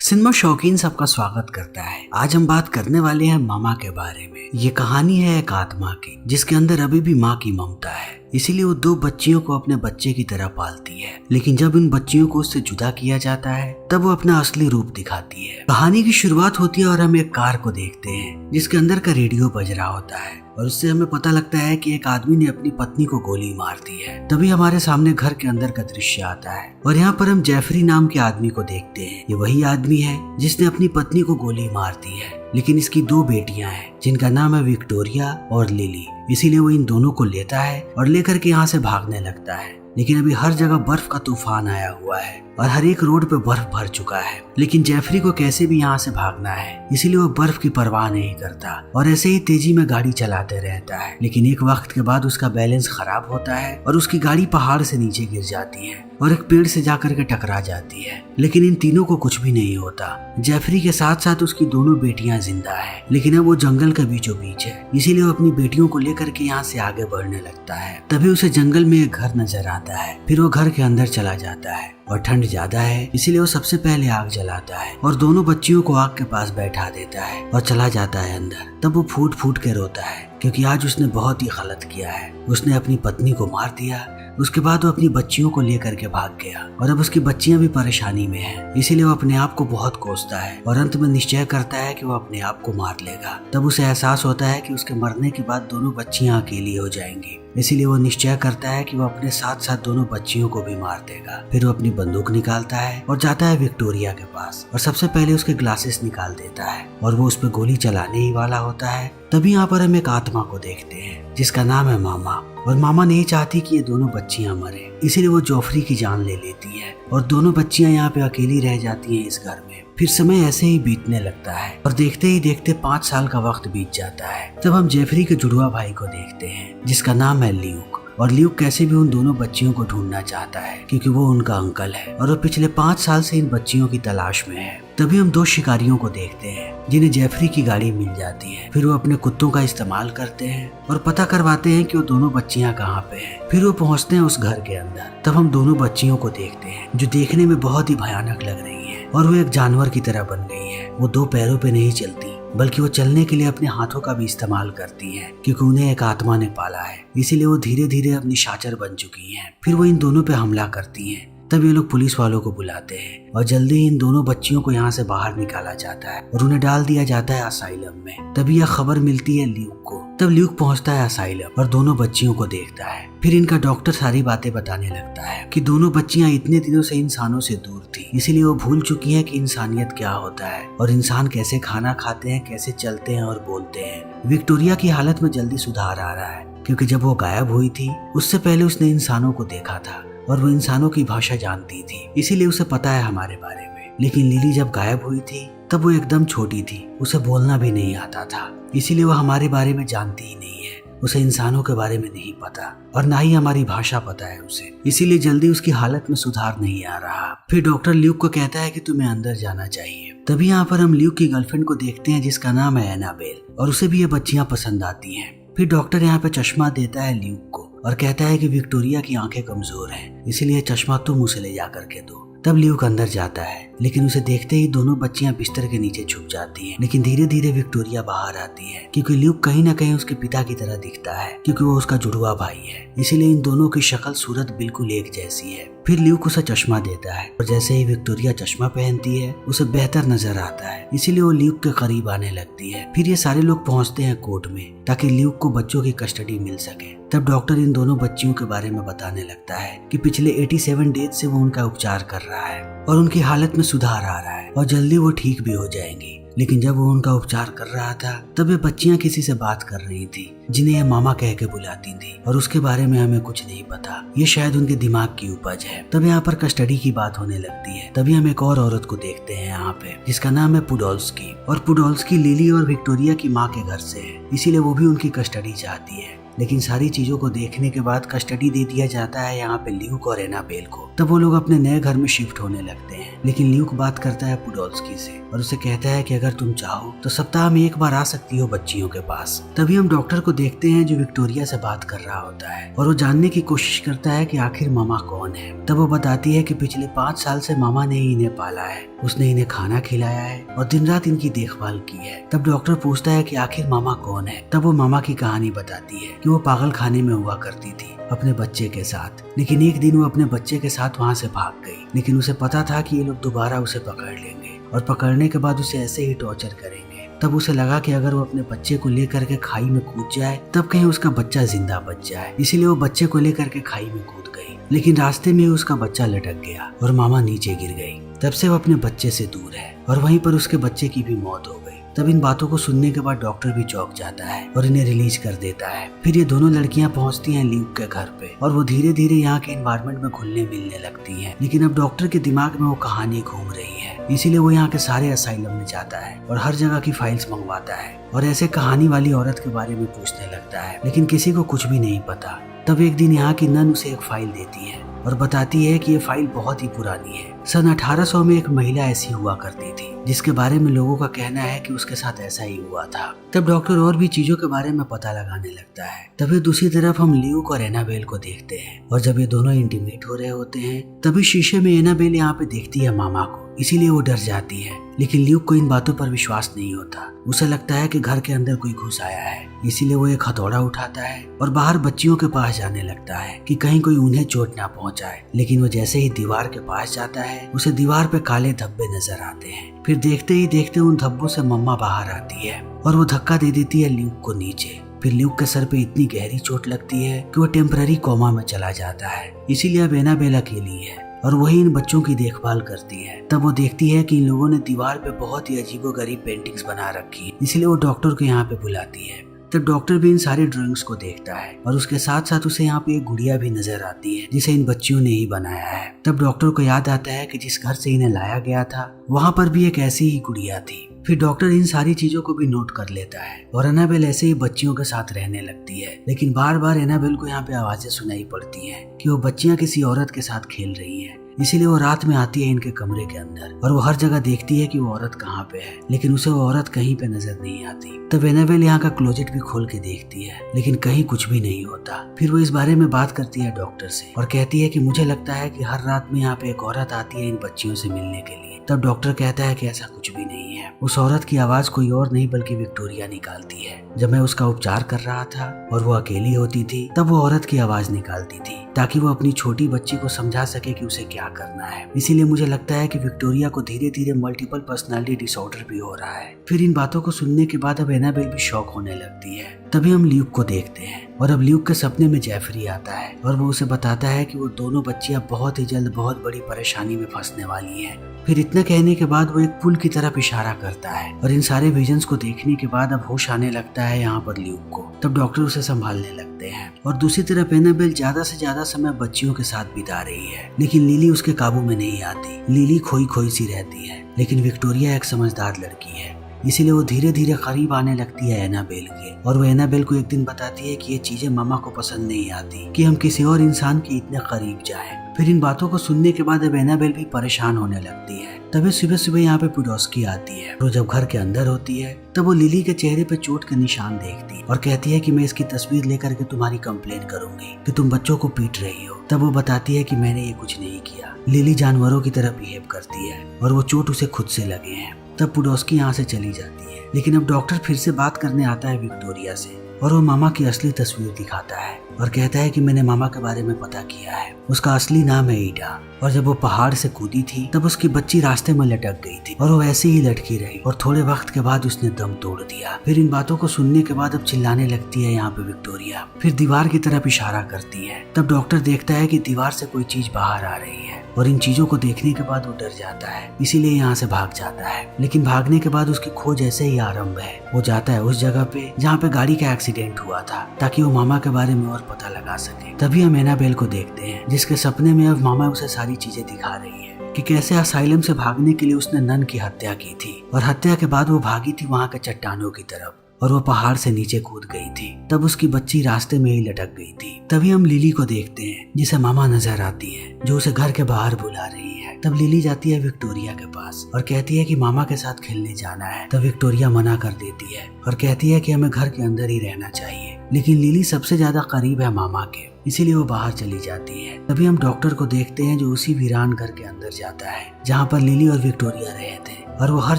Cinema शौकीन सबका स्वागत करता है। आज हम बात करने वाले हैं मामा के बारे में। ये कहानी है एक आत्मा की जिसके अंदर अभी भी माँ की ममता है, इसीलिए वो दो बच्चियों को अपने बच्चे की तरह पालती है। लेकिन जब इन बच्चियों को उससे जुदा किया जाता है तब वो अपना असली रूप दिखाती है। कहानी की शुरुआत होती है और हम एक कार को देखते हैं जिसके अंदर का रेडियो बज रहा होता है और उससे हमें पता लगता है कि एक आदमी ने अपनी पत्नी को गोली मार दी है। तभी हमारे सामने घर के अंदर का दृश्य आता है और यहाँ पर हम जेफरी नाम के आदमी को देखते हैं। ये वही आदमी है जिसने अपनी पत्नी को गोली मार दी है, लेकिन इसकी दो बेटियां हैं जिनका नाम है विक्टोरिया और लिली। इसीलिए वो इन दोनों को लेता है और लेकर के यहाँ से भागने लगता है। लेकिन अभी हर जगह बर्फ का तूफान आया हुआ है और हर एक रोड पे बर्फ भर चुका है। लेकिन जेफरी को कैसे भी यहाँ से भागना है, इसीलिए वो बर्फ की परवाह नहीं करता और ऐसे ही तेजी में गाड़ी चलाते रहता है। लेकिन एक वक्त के बाद उसका बैलेंस खराब होता है और उसकी गाड़ी पहाड़ से नीचे गिर जाती है और एक पेड़ से जाकर के टकरा जाती है। लेकिन इन तीनों को कुछ भी नहीं होता। जेफरी के साथ साथ उसकी दोनों बेटियां जिंदा है, लेकिन अब वो जंगल के बीचों बीच है, इसीलिए वो अपनी बेटियों को लेकर के यहाँ से आगे बढ़ने लगता है। तभी उसे जंगल में एक घर नजर आता है। फिर वो घर के अंदर चला जाता है और ठंड ज्यादा है इसीलिए वो सबसे पहले आग जलाता है और दोनों बच्चियों को आग के पास बैठा देता है और चला जाता है अंदर। तब वो फूट फूट के रोता है क्योंकि आज उसने बहुत ही गलत किया है। उसने अपनी पत्नी को मार दिया, उसके बाद वो अपनी बच्चियों को लेकर के भाग गया और अब उसकी बच्चियां भी परेशानी में हैं। इसीलिए वो अपने आप को बहुत कोसता है और अंत में निश्चय करता है कि वो अपने आप को मार लेगा। तब उसे एहसास होता है कि उसके मरने के बाद दोनों बच्चियां अकेली हो जाएंगी। इसीलिए वो निश्चय करता है कि वो अपने साथ साथ दोनों बच्चियों को भी मार देगा। फिर वो अपनी बंदूक निकालता है और जाता है विक्टोरिया के पास और सबसे पहले उसके ग्लासेस निकाल देता है और वो उस पर गोली चलाने ही वाला होता है। तभी यहाँ पर हम एक आत्मा को देखते हैं जिसका नाम है मामा। और मामा नहीं चाहती कि ये दोनों बच्चियां मरे, इसीलिए वो जोफ्री की जान ले लेती है और दोनों बच्चियां यहाँ पे अकेली रह जाती हैं इस घर में। फिर समय ऐसे ही बीतने लगता है और देखते ही देखते 5 साल का वक्त बीत जाता है। तब हम जेफरी के जुड़वा भाई को देखते हैं जिसका नाम है ल्यूक। और ल्यूक कैसे भी उन दोनों बच्चियों को ढूंढना चाहता है क्योंकि वो उनका अंकल है और वो पिछले 5 साल से इन बच्चियों की तलाश में है। तभी हम 2 शिकारियों को देखते हैं जिन्हें जेफरी की गाड़ी मिल जाती है। फिर वो अपने कुत्तों का इस्तेमाल करते हैं और पता करवाते हैं कि वो दोनों बच्चियां कहाँ पे हैं। फिर वो पहुंचते हैं उस घर के अंदर। तब हम दोनों बच्चियों को देखते हैं जो देखने में बहुत ही भयानक लग रही है और वो एक जानवर की तरह बन गई है। वो 2 पैरों पे नहीं चलती बल्कि वो चलने के लिए अपने हाथों का भी इस्तेमाल करती हैं क्योंकि उन्हें एक आत्मा ने पाला है। इसीलिए वो धीरे धीरे अपनी शाचर बन चुकी हैं। फिर वो इन दोनों पे हमला करती हैं। तब ये लोग पुलिस वालों को बुलाते हैं और जल्दी ही इन दोनों बच्चियों को यहाँ से बाहर निकाला जाता है और उन्हें डाल दिया जाता है असाइलम में। तभी यह खबर मिलती है ल्यूक को। तब ल्यूक पहुँचता है असाइलम और दोनों बच्चियों को देखता है। फिर इनका डॉक्टर सारी बातें बताने लगता है कि दोनों बच्चियां इतने दिनों से इंसानों से दूर थी, इसीलिए वो भूल चुकी हैं कि इंसानियत क्या होता है और इंसान कैसे खाना खाते हैं, कैसे चलते हैं और बोलते हैं। विक्टोरिया की हालत में जल्दी सुधार आ रहा है क्योंकि जब वो गायब हुई थी उससे पहले उसने इंसानों को देखा था और वो इंसानों की भाषा जानती थी, इसीलिए उसे पता है हमारे बारे में। लेकिन लिली जब गायब हुई थी तब वो एकदम छोटी थी, उसे बोलना भी नहीं आता था, इसीलिए वो हमारे बारे में जानती ही नहीं है। उसे इंसानों के बारे में नहीं पता और ना ही हमारी भाषा पता है उसे, इसीलिए जल्दी उसकी हालत में सुधार नहीं आ रहा। फिर डॉक्टर ल्यूक को कहता है कि तुम्हें अंदर जाना चाहिए। तभी यहाँ पर हम ल्यूक की गर्लफ्रेंड को देखते हैं जिसका नाम है एनाबेल और उसे भी ये बच्चियां पसंद आती हैं। फिर डॉक्टर यहाँ पे चश्मा देता है ल्यूक को और कहता है कि विक्टोरिया की आंखें कमजोर हैं, इसीलिए चश्मा तुम उसे ले जा करके दो। तब ल्यूक अंदर जाता है लेकिन उसे देखते ही दोनों बच्चियां बिस्तर के नीचे छुप जाती हैं। लेकिन धीरे धीरे विक्टोरिया बाहर आती है क्योंकि ल्यूक कहीं ना कहीं उसके पिता की तरह दिखता है क्योंकि वो उसका जुड़वा भाई है, इसीलिए इन दोनों की शक्ल सूरत बिल्कुल एक जैसी है। फिर ल्यूक उसे चश्मा देता है और जैसे ही विक्टोरिया चश्मा पहनती है उसे बेहतर नजर आता है, इसीलिए वो ल्यूक के करीब आने लगती है। फिर ये सारे लोग पहुंचते हैं कोर्ट में ताकि ल्यूक को बच्चों की कस्टडी मिल सके। तब डॉक्टर इन दोनों बच्चियों के बारे में बताने लगता है कि पिछले 87 डेज से वो उनका उपचार कर रहा है और उनकी हालत में सुधार आ रहा है और जल्दी वो ठीक भी हो जाएंगी। लेकिन जब वो उनका उपचार कर रहा था तब ये बच्चियां किसी से बात कर रही थी जिन्हें ये मामा कह के बुलाती थी और उसके बारे में हमें कुछ नहीं पता, ये शायद उनके दिमाग की उपज है। तब यहाँ पर कस्टडी की बात होने लगती है। तभी हम एक और औरत को देखते हैं यहाँ पे जिसका नाम है पुडोल्स्की और पुडोल्स्की लिली और विक्टोरिया की माँ के घर से है, इसीलिए वो भी उनकी कस्टडी चाहती है। लेकिन सारी चीजों को देखने के बाद कस्टडी दे दिया जाता है यहाँ पे ल्यूक और एनाबेल को। तब वो लोग अपने नए घर में शिफ्ट होने लगते हैं, लेकिन ल्यूक बात करता है पुडोल्स्की से और उसे कहता है कि अगर तुम चाहो तो सप्ताह में एक बार आ सकती हो बच्चियों के पास। तभी हम डॉक्टर को देखते हैं जो विक्टोरिया से बात कर रहा होता है और वो जानने की कोशिश करता है कि आखिर मामा कौन है। तब वो बताती है कि पिछले 5 साल से मामा ने ही इन्हें पाला है, उसने इन्हें खाना खिलाया है और दिन रात इनकी देखभाल की है। तब डॉक्टर पूछता है कि आखिर मामा कौन है। तब वो मामा की कहानी बताती है कि वो पागल खाने में हुआ करती थी अपने बच्चे के साथ, लेकिन एक दिन वो अपने बच्चे के साथ वहाँ से भाग गई। लेकिन उसे पता था कि ये लोग दोबारा उसे पकड़ लेंगे और पकड़ने के बाद उसे ऐसे ही टॉर्चर करेंगे। तब उसे लगा कि अगर वो अपने बच्चे को लेकर के खाई में कूद जाए तब कहीं उसका बच्चा जिंदा बच जाए, इसीलिए वो बच्चे को लेकर के खाई में कूद गई। लेकिन रास्ते में उसका बच्चा लटक गया और मामा नीचे गिर गई। तब से वो अपने बच्चे से दूर है और वहीं पर उसके बच्चे की भी मौत हो गई। तब इन बातों को सुनने के बाद डॉक्टर भी चौंक जाता है और इन्हें रिलीज कर देता है। फिर ये दोनों लड़कियां पहुंचती हैं ल्यूक के घर पे और वो धीरे धीरे यहाँ के एनवायरनमेंट में घुलने मिलने लगती हैं। लेकिन अब डॉक्टर के दिमाग में वो कहानी घूम रही है, इसीलिए वो यहाँ के सारे असाइलम में जाता है और हर जगह की फाइल्स मंगवाता है और ऐसे कहानी वाली औरत के बारे में पूछने लगता है, लेकिन किसी को कुछ भी नहीं पता। तब एक दिन यहाँ की नन उसे एक फाइल देती है और बताती है कि ये फाइल बहुत ही पुरानी है। सन 1800 में एक महिला ऐसी हुआ करती थी जिसके बारे में लोगों का कहना है कि उसके साथ ऐसा ही हुआ था। तब डॉक्टर और भी चीजों के बारे में पता लगाने लगता है। तभी दूसरी तरफ हम ल्यूक और एनाबेल को देखते हैं और जब ये दोनों इंटीमेट हो रहे होते हैं तभी शीशे में एनाबेल यहाँ पे देखती है मामा को, इसीलिए वो डर जाती है। लेकिन ल्यूक को इन बातों पर विश्वास नहीं होता, उसे लगता है कि घर के अंदर कोई घुस आया है, इसीलिए वो एक हथौड़ा उठाता है और बाहर बच्चियों के पास जाने लगता है कि कहीं कोई उन्हें चोट ना पहुंचाए। लेकिन वो जैसे ही दीवार के पास जाता है उसे दीवार पे काले धब्बे नजर आते हैं। फिर देखते ही देखते उन धब्बों से मम्मा बाहर आती है और वो धक्का दे देती है ल्यूक को नीचे। फिर ल्यूक के सर पे इतनी गहरी चोट लगती है कि वो टेम्पररी कोमा में चला जाता है, इसीलिए अब एनाबेल अकेली है और वही इन बच्चों की देखभाल करती है। तब वो देखती है कि इन लोगों ने दीवार पे बहुत ही अजीबोगरीब पेंटिंग्स बना रखी है, इसलिए वो डॉक्टर को यहाँ पे बुलाती है। तब डॉक्टर भी इन सारी ड्राइंग्स को देखता है और उसके साथ साथ उसे यहाँ पे एक गुड़िया भी नजर आती है जिसे इन बच्चियों ने ही बनाया है। तब डॉक्टर को याद आता है कि जिस घर से इन्हें लाया गया था वहाँ पर भी एक ऐसी ही गुड़िया थी। फिर डॉक्टर इन सारी चीजों को भी नोट कर लेता है और एनाबेल ऐसे ही बच्चियों के साथ रहने लगती है। लेकिन बार बार एनाबेल को यहाँ पे आवाजें सुनाई पड़ती हैं कि वो बच्चियां किसी औरत के साथ खेल रही हैं, इसीलिए वो रात में आती है इनके कमरे के अंदर और वो हर जगह देखती है कि वो औरत कहाँ पे है, लेकिन उसे वो औरत कहीं पे नजर नहीं आती। तब एनाबेल यहाँ का क्लोजेट भी खोल के देखती है, लेकिन कहीं कुछ भी नहीं होता। फिर वो इस बारे में बात करती है डॉक्टर से और कहती है कि मुझे लगता है कि हर रात में यहाँ पे एक औरत आती है इन बच्चियों से मिलने के लिए। तब डॉक्टर कहता है कि ऐसा कुछ भी नहीं है, उस औरत की आवाज कोई और नहीं बल्कि विक्टोरिया निकालती है। जब मैं उसका उपचार कर रहा था और वो अकेली होती थी तब वो औरत की आवाज निकालती थी ताकि वो अपनी छोटी बच्ची को समझा सके कि उसे क्या करना है। इसीलिए मुझे लगता है कि विक्टोरिया को धीरे धीरे मल्टीपल पर्सनालिटी डिसऑर्डर भी हो रहा है। फिर इन बातों को सुनने के बाद अब एनाबेल भी शॉक होने लगती है। तभी हम ल्यूक को देखते हैं और अब ल्यूक के सपने में जेफरी आता है और वो उसे बताता है कि वो दोनों बच्चियां बहुत ही जल्द बहुत बड़ी परेशानी में फंसने वाली हैं। फिर इतना कहने के बाद वो एक पुल की तरफ इशारा करता है और इन सारे विजन्स को देखने के बाद अब होश आने लगता है यहाँ पर ल्यूक को। तब डॉक्टर उसे संभालने लगते हैं और दूसरी तरफ एनाबेल ज्यादा से ज्यादा समय बच्चियों के साथ बिता रही है, लेकिन लिली उसके काबू में नहीं आती। लिली खोई खोई सी रहती है, लेकिन विक्टोरिया एक समझदार लड़की है, इसीलिए वो धीरे धीरे करीब आने लगती है एनाबेल के और वो एनाबेल को एक दिन बताती है कि ये चीजें मामा को पसंद नहीं आती कि हम किसी और इंसान के इतने करीब जाएं। फिर इन बातों को सुनने के बाद अब एनाबेल भी परेशान होने लगती है। तभी सुबह सुबह यहाँ पे पुडोल्स्की आती है और जब घर के अंदर होती है तब वो लिली के चेहरे पे चोट के निशान देखती और कहती है कि मैं इसकी तस्वीर लेकर के तुम्हारी कंप्लेन करूंगी कि तुम बच्चों को पीट रही हो। तब वो बताती है कि मैंने ये कुछ नहीं किया। लिली जानवरों की तरह बिहेव करती है और वो चोट उसे खुद से लगे हैं। तब पुडोल्स्की यहाँ से चली जाती है, लेकिन अब डॉक्टर फिर से बात करने आता है विक्टोरिया से और वो मामा की असली तस्वीर दिखाता है और कहता है कि मैंने मामा के बारे में पता किया है, उसका असली नाम है ईडा और जब वो पहाड़ से कूदी थी तब उसकी बच्ची रास्ते में लटक गई थी और वो ऐसे ही लटकी रही और थोड़े वक्त के बाद उसने दम तोड़ दिया। फिर इन बातों को सुनने के बाद अब चिल्लाने लगती है यहाँ पे विक्टोरिया, फिर दीवार की तरफ इशारा करती है। तब डॉक्टर देखता है कि दीवार से कोई चीज बाहर आ रही है और इन चीजों को देखने के बाद वो डर जाता है, इसीलिए यहाँ से भाग जाता है। लेकिन भागने के बाद उसकी खोज ऐसे ही आरंभ है। वो जाता है उस जगह पे जहाँ पे गाड़ी का एक्सीडेंट हुआ था ताकि वो मामा के बारे में और पता लगा सके। तभी हम एनाबेल को देखते हैं जिसके सपने में अब मामा उसे सारी चीजें दिखा रही है कि कैसे असाइलम से भागने के लिए उसने नन की हत्या की थी और हत्या के बाद वो भागी थी वहाँ के चट्टानों की तरफ। और वो पहाड़ से नीचे कूद गई थी। तब उसकी बच्ची रास्ते में ही लटक गई थी। तभी हम लिली को देखते हैं जिसे मामा नजर आती है जो उसे घर के बाहर बुला रही है। तब लिली जाती है विक्टोरिया के पास और कहती है कि मामा के साथ खेलने जाना है। तब विक्टोरिया मना कर देती है और कहती है कि हमें घर के अंदर ही रहना चाहिए। लेकिन लिली सबसे ज्यादा करीब है मामा के, इसीलिए वो बाहर चली जाती है। तभी हम डॉक्टर को देखते हैं जो उसी वीरान घर के अंदर जाता है जहाँ पर लिली और विक्टोरिया रहे थे और वो हर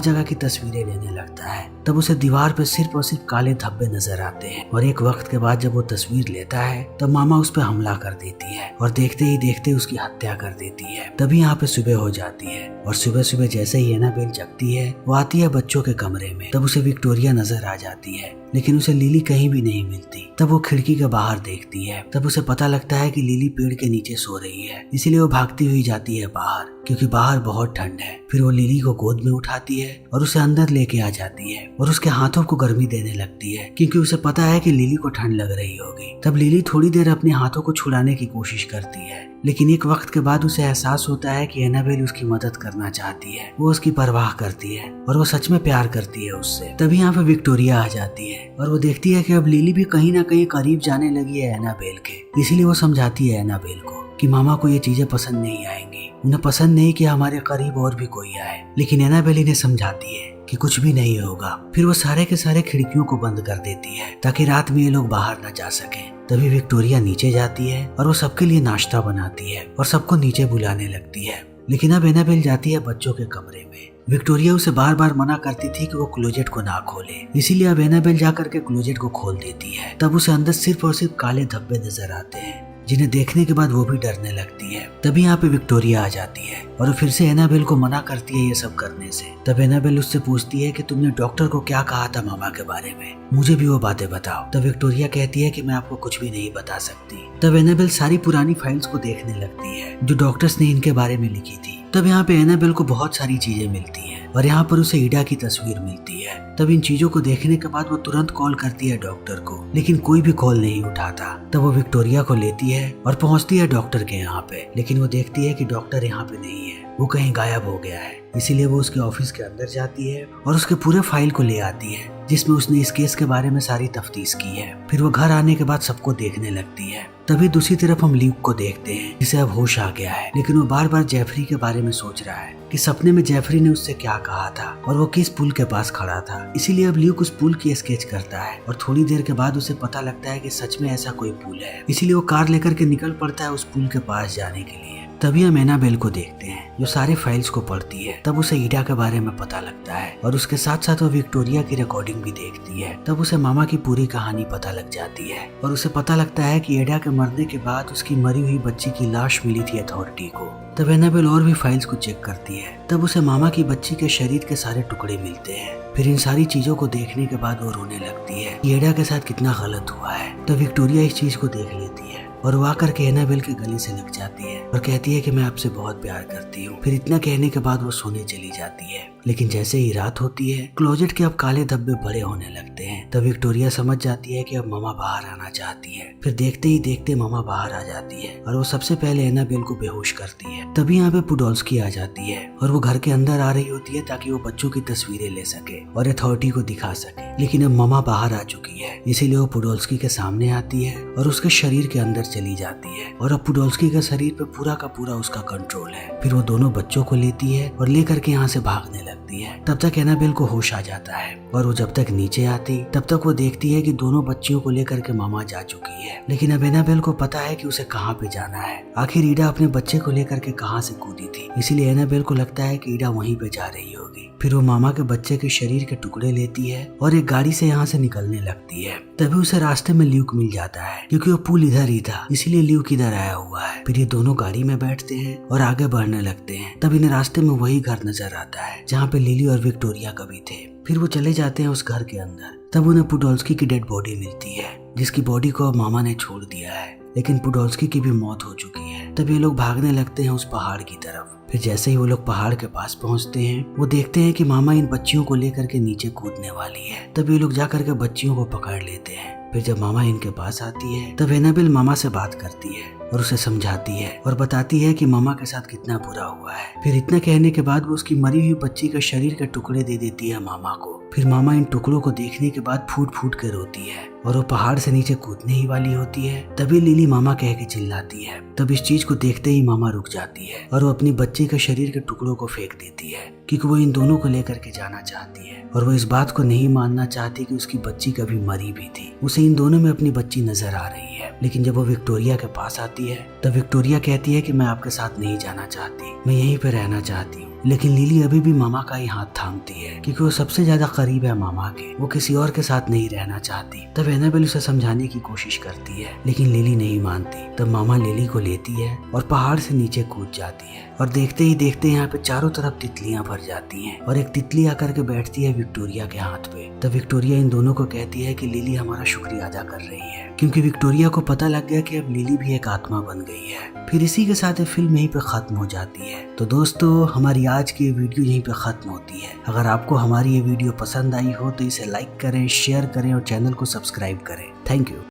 जगह की तस्वीरें लेने लगता है। तब उसे दीवार पे सिर्फ और सिर्फ काले धब्बे नजर आते हैं और एक वक्त के बाद जब वो तस्वीर लेता है तब मामा उस पर हमला कर देती है और देखते ही देखते उसकी हत्या कर देती है। तभी यहाँ पे सुबह हो जाती है और सुबह सुबह जैसे ही एनाबेल जगती है वो आती है बच्चों के कमरे में। तब उसे विक्टोरिया नजर आ जाती है लेकिन उसे लिली कहीं भी नहीं मिलती। तब वो खिड़की के बाहर देखती है। तब उसे पता लगता है कि लिली पेड़ के नीचे सो रही है, इसीलिए वो भागती हुई जाती है बाहर क्योंकि बाहर बहुत ठंड है। फिर वो लिली को गोद में उठाती है और उसे अंदर लेके आ जाती है और उसके हाथों को गर्मी देने लगती है क्योंकि उसे पता है कि लिली को ठंड लग रही होगी। तब लिली थोड़ी देर अपने हाथों को छुड़ाने की कोशिश करती है लेकिन एक वक्त के बाद उसे एहसास होता है कि एनाबेल उसकी मदद करना चाहती है, वो उसकी परवाह करती है और वो सच में प्यार करती है उससे। तभी यहाँ पे विक्टोरिया आ जाती है और वो देखती है कि अब लिली भी कहीं ना कहीं करीब जाने लगी है एनाबेल के, इसीलिए वो समझाती है एनाबेल को कि मामा को ये चीजें पसंद नहीं आएंगी, उन्हें पसंद नहीं कि हमारे करीब और भी कोई आए। लेकिन एनाबेल इन्हें समझाती है कि कुछ भी नहीं होगा। फिर वो सारे के सारे खिड़कियों को बंद कर देती है ताकि रात में ये लोग बाहर न जा सकें। तभी विक्टोरिया नीचे जाती है और वो सबके लिए नाश्ता बनाती है और सबको नीचे बुलाने लगती है। लेकिन अब एनाबेल जाती है बच्चों के कमरे में। विक्टोरिया उसे बार बार मना करती थी कि वो क्लोजेट को ना खोले, इसीलिए अब एनाबेल जाकर के क्लोजेट को खोल देती है। तब उसे अंदर सिर्फ और सिर्फ काले धब्बे नजर आते हैं जिन्हें देखने के बाद वो भी डरने लगती है। तभी यहाँ पे विक्टोरिया आ जाती है और वो फिर से एनाबेल को मना करती है ये सब करने से। तब एनाबेल उससे पूछती है कि तुमने डॉक्टर को क्या कहा था मामा के बारे में, मुझे भी वो बातें बताओ। तब विक्टोरिया कहती है कि मैं आपको कुछ भी नहीं बता सकती। तब एनाबेल सारी पुरानी फाइल्स को देखने लगती है जो डॉक्टर्स ने इनके बारे में लिखी थी। तब यहाँ पे एनाबेल को बहुत सारी चीजें मिलती हैं और यहाँ पर उसे ईडा की तस्वीर मिलती है। तब इन चीजों को देखने के बाद वो तुरंत कॉल करती है डॉक्टर को, लेकिन कोई भी कॉल नहीं उठाता। तब वो विक्टोरिया को लेती है और पहुंचती है डॉक्टर के यहाँ पे, लेकिन वो देखती है कि डॉक्टर यहाँ पे नहीं है, वो कहीं गायब हो गया है। इसीलिए वो उसके ऑफिस के अंदर जाती है और उसके पूरे फाइल को ले आती है जिसमें उसने इस केस के बारे में सारी तफ्तीश की है। फिर वो घर आने के बाद सबको देखने लगती है। तभी दूसरी तरफ हम ल्यूक को देखते हैं जिसे अब होश आ गया है, लेकिन वो बार बार जेफरी के बारे में सोच रहा है कि सपने में जेफरी ने उससे क्या कहा था और वो किस पुल के पास खड़ा था। इसीलिए अब ल्यूक उस पुल की स्केच करता है और थोड़ी देर के बाद उसे पता लगता है कि सच में ऐसा कोई पुल है। इसीलिए वो कार लेकर के निकल पड़ता है उस पुल के पास जाने के लिए। तभी हम एनाबेल को देखते हैं जो सारे फाइल्स को पढ़ती है। तब उसे ईडा के बारे में पता लगता है और उसके साथ साथ वो विक्टोरिया की रिकॉर्डिंग भी देखती है। तब उसे मामा की पूरी कहानी पता लग जाती है और उसे पता लगता है कि ईडा के मरने के बाद उसकी मरी हुई बच्ची की लाश मिली थी अथॉरिटी को। तब एनाबेल और भी फाइल्स को चेक करती है। तब उसे मामा की बच्ची के शरीर के सारे टुकड़े मिलते हैं। फिर इन सारी चीजों को देखने के बाद वो रोने लगती है कि ईडा के साथ कितना गलत हुआ है। तब विक्टोरिया इस चीज को देख लेती है और वो आकर के एनाबेल के गले से लग जाती है और कहती है कि मैं आपसे बहुत प्यार करती हूँ। फिर इतना कहने के बाद वो सोने चली जाती है। लेकिन जैसे ही रात होती है क्लोजेट के अब काले धब्बे बड़े होने लगते हैं। तब विक्टोरिया समझ जाती है कि अब मामा बाहर आना चाहती है। फिर देखते ही देखते मामा बाहर आ जाती है और वो सबसे पहले एनाबेल को बेहोश करती है। तभी यहाँ पे पुडोल्स्की आ जाती है और वो घर के अंदर आ रही होती है ताकि वो बच्चों की तस्वीरें ले सके और अथॉरिटी को दिखा सके। लेकिन अब मामा बाहर आ चुकी है, इसीलिए वो पुडोल्स्की के सामने आती है और उसके शरीर के अंदर चली जाती है और अब पुडोल्स्की के शरीर पे पूरा का पूरा उसका कंट्रोल है। फिर वो दोनों बच्चों को लेती है और लेकर के यहाँ से भागने लगती है। तब तक एनाबेल को होश आ जाता है और वो जब तक नीचे आती तब तक वो देखती है कि दोनों बच्चियों को लेकर के मामा जा चुकी है। लेकिन अब एनाबेल को पता है कि उसे कहाँ पे जाना है। आखिर ईडा अपने बच्चे को लेकर के कहाँ से कूदी थी, इसीलिए एनाबेल को लगता है कि ईडा वहीं पे जा रही होगी। फिर वो मामा के बच्चे के शरीर के टुकड़े लेती है और एक गाड़ी से यहाँ से निकलने लगती है। तभी उसे रास्ते में ल्यूक मिल जाता है क्योंकि वो पुल इधर ही था, इसीलिए ल्यूक इधर आया हुआ है। फिर ये दोनों गाड़ी में बैठते हैं और आगे बढ़ने लगते हैं। तब इन्हें रास्ते में वही घर नजर आता है जहाँ पे लिली और विक्टोरिया कभी थे। फिर वो चले जाते हैं उस घर के अंदर। तब उन्हें पुडोल्स्की की डेड बॉडी मिलती है जिसकी बॉडी को अब मामा ने छोड़ दिया है, लेकिन पुडोल्स्की की भी मौत हो चुकी है। तब ये लोग भागने लगते हैं उस पहाड़ की तरफ। फिर जैसे ही वो लोग पहाड़ के पास पहुंचते हैं वो देखते हैं कि मामा इन बच्चियों को लेकर के नीचे कूदने वाली है। तब ये लोग जाकर के बच्चियों को पकड़ लेते हैं। फिर जब मामा इनके पास आती है तब एनाबेल मामा से बात करती है और उसे समझाती है और बताती है कि मामा के साथ कितना बुरा हुआ है। फिर इतना कहने के बाद वो उसकी मरी हुई बच्ची के शरीर के टुकड़े दे देती है मामा को फिर मामा इन टुकड़ों को देखने के बाद फूट फूट कर रोती है और वो पहाड़ से नीचे कूदने ही वाली होती है। तभी लिली मामा कह के चिल्लाती है। तब इस चीज को देखते ही मामा रुक जाती है और वो अपनी बच्ची के शरीर के टुकड़ों को फेंक देती है क्योंकि वो इन दोनों को लेकर के जाना चाहती है और वो इस बात को नहीं मानना चाहती कि उसकी बच्ची कभी मरी भी थी। उसे इन दोनों में अपनी बच्ची नजर आ रही है। लेकिन जब वो विक्टोरिया के पास आती है तब विक्टोरिया कहती है कि मैं आपके साथ नहीं जाना चाहती, मैं यहीं पे रहना चाहती हूँ। लेकिन लिली अभी भी मामा का ही हाथ थामती है क्योंकि वो सबसे ज्यादा करीब है मामा के, वो किसी और के साथ नहीं रहना चाहती। तब एनाबेल उसे समझाने की कोशिश करती है लेकिन लिली नहीं मानती। तब मामा लिली को लेती है और पहाड़ से नीचे कूद जाती है और देखते ही देखते यहाँ पे चारों तरफ तितलियां भर जाती हैं और एक तितली आकर के बैठती है विक्टोरिया के हाथ पे। तब विक्टोरिया इन दोनों को कहती है कि लिली हमारा शुक्रिया अदा कर रही है क्योंकि विक्टोरिया को पता लग गया कि अब लिली भी एक आत्मा बन गई है। फिर इसी के साथ ये फिल्म यहीं पे खत्म हो जाती है। तो दोस्तों हमारी आज की ये वीडियो यहीं पे खत्म होती है। अगर आपको हमारी ये वीडियो पसंद आई हो तो इसे लाइक करें, शेयर करें और चैनल को सब्सक्राइब करें। Thank you.